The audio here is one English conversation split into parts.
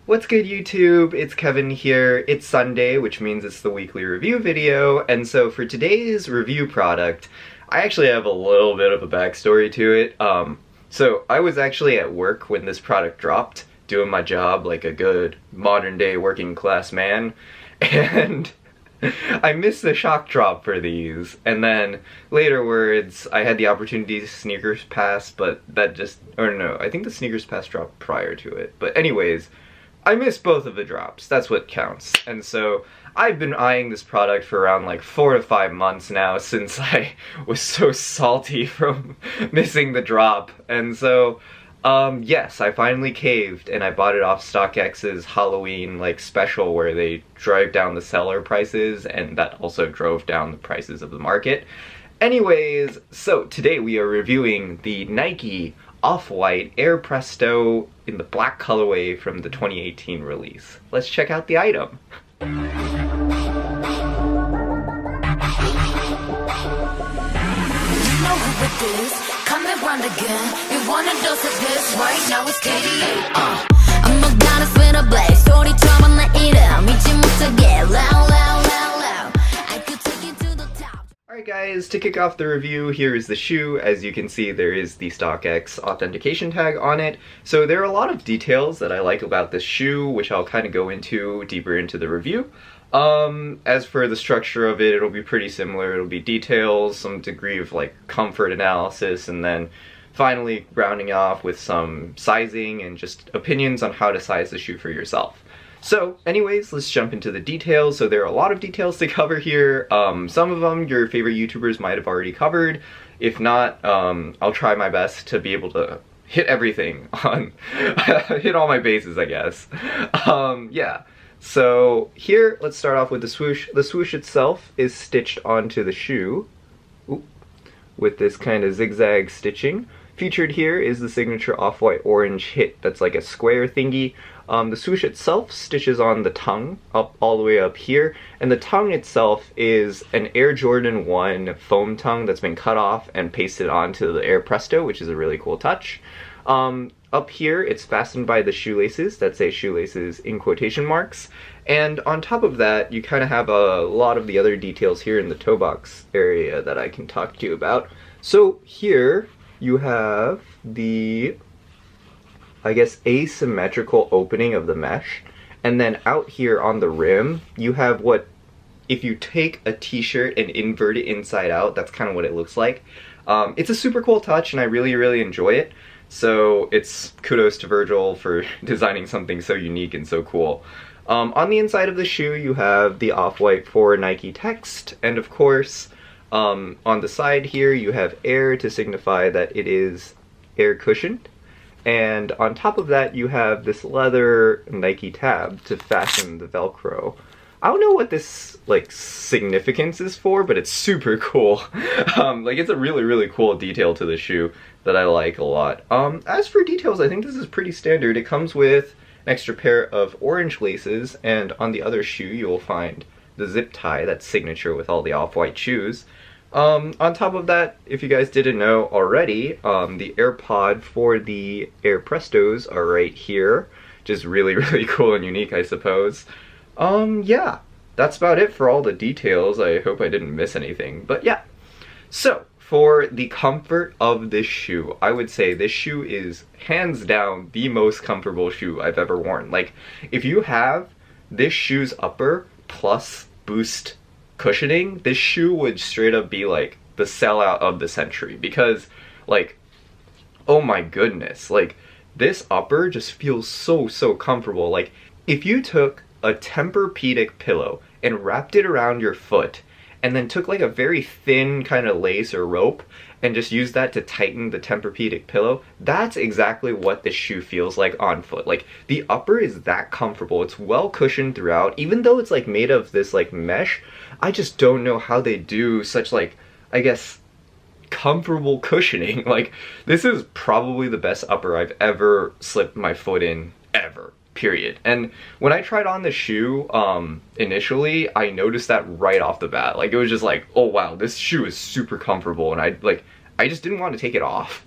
What's good, YouTube? It's Kevin here. It's Sunday, which means it's the weekly review video, and so for today's review product, I actually have a little bit of a backstory to it. So I was actually at work when this product dropped, doing my job like a good modern-day working-class man, and I missed the shock drop for these, and then laterwards I had the opportunity to sneakers pass, but that just, or no, I think the sneakers pass dropped prior to it, but anyways, I missed both of the drops, that's what counts. And so I've been eyeing this product for around like 4 to 5 months now since I was so salty from missing the drop. And so, yes, I finally caved and I bought it off StockX's Halloween like special where they drive down the seller prices, and that also drove down the prices of the market. Anyways, so today we are reviewing the Nike Off-White Air Presto in the black colorway from the 2018 release. Let's check out the item. Alright guys, to kick off the review, here is the shoe. As you can see, there is the StockX authentication tag on it. So there are a lot of details that I like about this shoe, which I'll kind of go into deeper into the review. As for the structure of it, it'll be pretty similar. It'll be details, some degree of like comfort analysis, and then finally rounding off with some sizing and just opinions on how to size the shoe for yourself. So anyways, let's jump into the details. So there are a lot of details to cover here. Some of them your favorite YouTubers might have already covered. If not, I'll try my best to be able to hit everything on, hit all my bases, I guess. Yeah. So here, let's start off with the swoosh. The swoosh itself is stitched onto the shoe with this kind of zigzag stitching. Featured here is the signature off-white orange hit that's like a square thingy. The swoosh itself stitches on the tongue up all the way up here, and the tongue itself is an Air Jordan 1 foam tongue that's been cut off and pasted onto the Air Presto, which is a really cool touch. Up here it's fastened by the shoelaces that say shoelaces in quotation marks, and on top of that you kind of have a lot of the other details here in the toe box area that I can talk to you about. So here you have the, I guess, asymmetrical opening of the mesh, and then out here on the rim you have what, if you take a t-shirt and invert it inside out, that's kind of what it looks like. It's a super cool touch and I really enjoy it, so it's kudos to Virgil for designing something so unique and so cool. On the inside of the shoe you have the Off-White for Nike text, and of course on the side here you have air to signify that it is air cushioned. And on top of that you have this leather Nike tab to fasten the Velcro. I don't know what this like significance is for, but it's super cool. Like it's a really cool detail to the shoe that I like a lot. As for details, I think this is pretty standard. It comes with an extra pair of orange laces, and on the other shoe you will find the zip tie that's signature with all the Off-White shoes. On top of that, if you guys didn't know already, the AirPod for the Air Prestos are right here. Just really cool and unique, I suppose. Yeah, that's about it for all the details. I hope I didn't miss anything, but yeah. So, for the comfort of this shoe, I would say this shoe is hands down the most comfortable shoe I've ever worn. Like, if you have this shoe's upper plus boost cushioning, this shoe would straight up be like the sellout of the century, because like, oh my goodness, like this upper just feels so comfortable. Like if you took a Tempur-Pedic pillow and wrapped it around your foot and then took like a very thin kind of lace or rope and just used that to tighten the Tempur-Pedic pillow, that's exactly what this shoe feels like on foot. Like the upper is that comfortable. It's well cushioned throughout, even though it's like made of this like mesh. I just don't know how they do such like, I guess, comfortable cushioning. Like this is probably the best upper I've ever slipped my foot in ever. Period. And when I tried on the shoe initially, I noticed that right off the bat. Like it was just like, oh wow, this shoe is super comfortable, and I just didn't want to take it off.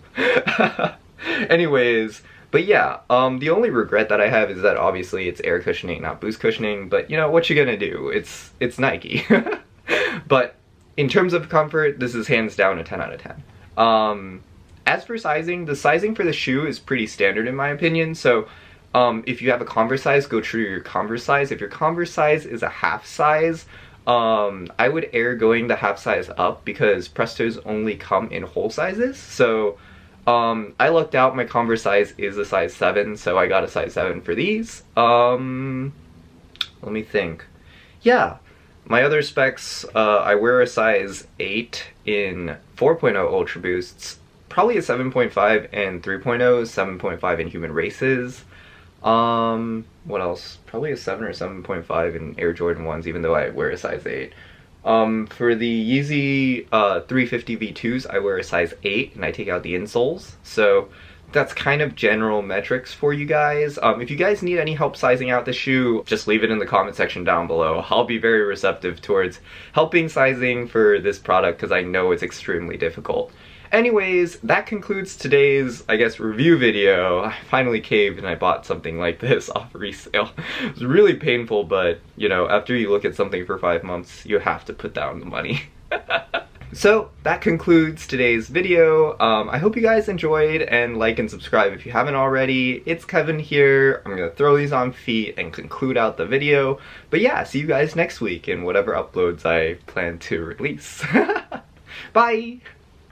Anyways, But yeah, the only regret that I have is that obviously it's air cushioning, not boost cushioning, but you know, what you gonna do? It's Nike. But in terms of comfort, this is hands down a 10 out of 10. As for sizing, the sizing for the shoe is pretty standard in my opinion, so if you have a Converse size, go true to your Converse size. If your Converse size is a half size, I would err going the half size up because Prestos only come in whole sizes, so I lucked out, my Converse size is a size 7, so I got a size 7 for these. Let me think. Yeah, my other specs, I wear a size 8 in 4.0 Ultra Boosts, probably a 7.5 and 3.0, 7.5 in Human Races. What else? Probably a 7 or 7.5 in Air Jordan 1s, even though I wear a size 8. For the Yeezy 350 V2s, I wear a size 8 and I take out the insoles. So that's kind of general metrics for you guys. If you guys need any help sizing out the shoe, just leave it in the comment section down below. I'll be very receptive towards helping sizing for this product because I know it's extremely difficult. Anyways, that concludes today's, I guess, review video. I finally caved and I bought something like this off resale. It was really painful, but, you know, after you look at something for 5 months, you have to put down the money. So, that concludes today's video. I hope you guys enjoyed, and like and subscribe if you haven't already. It's Kevin here. I'm gonna throw these on feet and conclude out the video. But yeah, see you guys next week in whatever uploads I plan to release. Bye!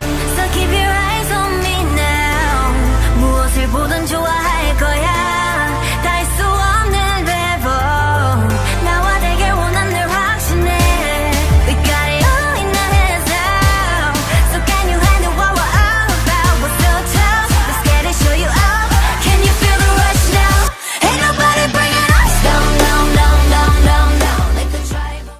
So keep your eyes on me now. 무엇을 보든 좋아해.